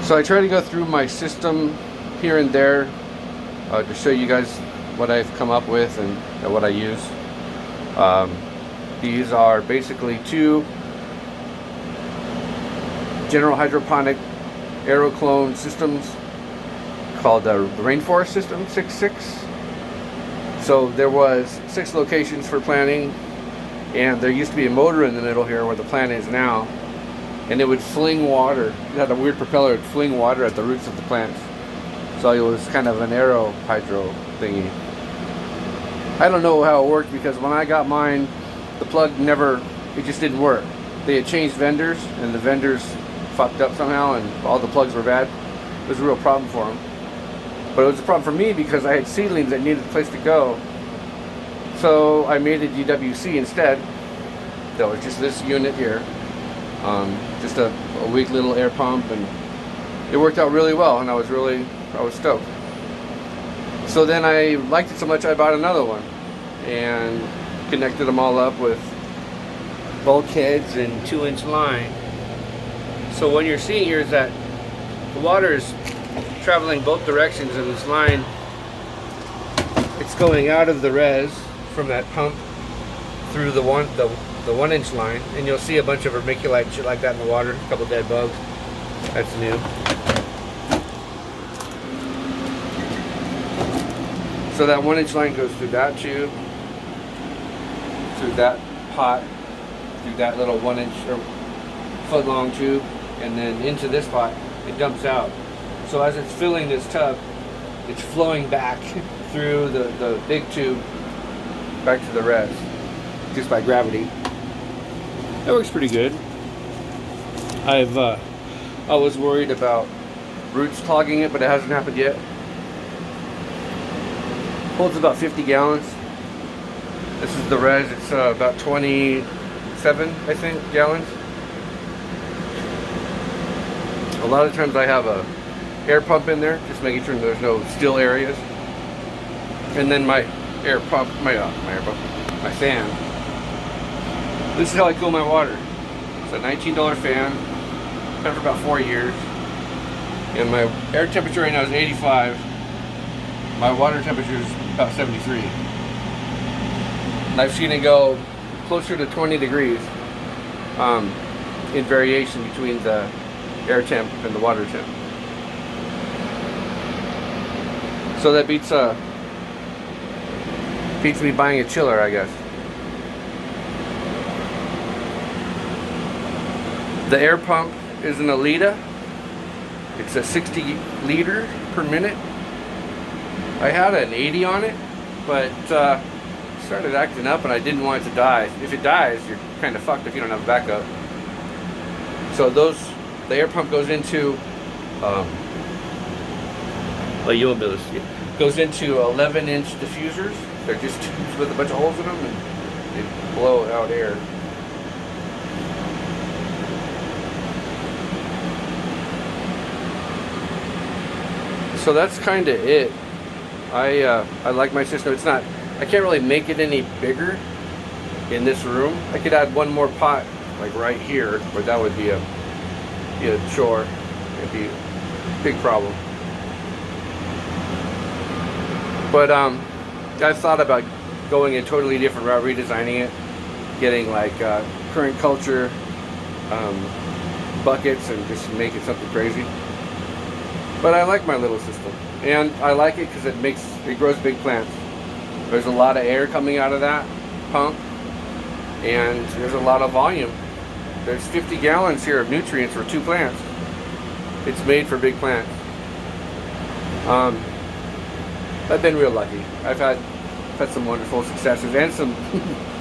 So I try to go through my system here and there to show you guys what I've come up with and what I use. These are basically two general hydroponic aeroclone systems called the Rainforest System 6.6. So there was 6 locations for planting, and there used to be a motor in the middle here where the plant is now, and it would fling water. It had a weird propeller. It would fling water at the roots of the plants. So it was kind of an aero hydro thingy. I don't know how it worked because when I got mine, the plug it just didn't work. They had changed vendors, and the vendors fucked up somehow, and all the plugs were bad. It was a real problem for them. But it was a problem for me because I had seedlings that needed a place to go. So I made a RDWC instead. That was just this unit here. Just a weak little air pump, and it worked out really well, and I was stoked. So then I liked it so much I bought another one and connected them all up with bulkheads and 2-inch line. So what you're seeing here is that the water is traveling both directions in this line. It's going out of the res from that pump through the 1-inch line, and you'll see a bunch of vermiculite and shit like that in the water, a couple dead bugs. That's new. So that 1-inch line goes through that tube, through that pot, through that little 1-inch or foot-long tube, and then into this pot. It dumps out. So as it's filling this tub, it's flowing back through the big tube back to the res, just by gravity. That works pretty good. I was worried about roots clogging it, but it hasn't happened yet. Holds about 50 gallons. This is the res. It's about 27, I think, gallons. A lot of times I have a air pump in there, just making sure there's no still areas. And then my air pump, my fan. This is how I cool my water. It's a $19 fan. Been for about 4 years. And my air temperature right now is 85. My water temperature is about 73. And I've seen it go closer to 20 degrees in variation between the air temp and the water temp. So that beats me buying a chiller, I guess. The air pump is an Alita. It's a 60 liter per minute. I had an 80 on it, but it started acting up and I didn't want it to die. If it dies, you're kind of fucked if you don't have a backup. So the air pump goes into you won't be able to see it. Goes into 11-inch diffusers. They're just tubes with a bunch of holes in them, and they blow out air. So that's kind of it. I like my system. It's not. I can't really make it any bigger in this room. I could add one more pot, like right here, where that would be a chore. It'd be a big problem. But I've thought about going a totally different route, redesigning it, getting like current culture buckets and just making something crazy. But I like my little system, and I like it because it grows big plants. There's a lot of air coming out of that pump, and there's a lot of volume. There's 50 gallons here of nutrients for 2 plants. It's made for big plants. I've been real lucky. I've had some wonderful successes and some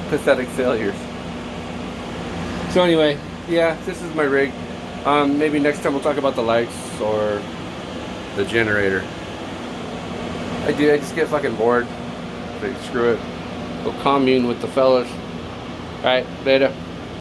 pathetic failures. So anyway, yeah, this is my rig. Maybe next time we'll talk about the lights or the generator. I just get fucking bored. Like, screw it. Go commune with the fellas. Alright, later.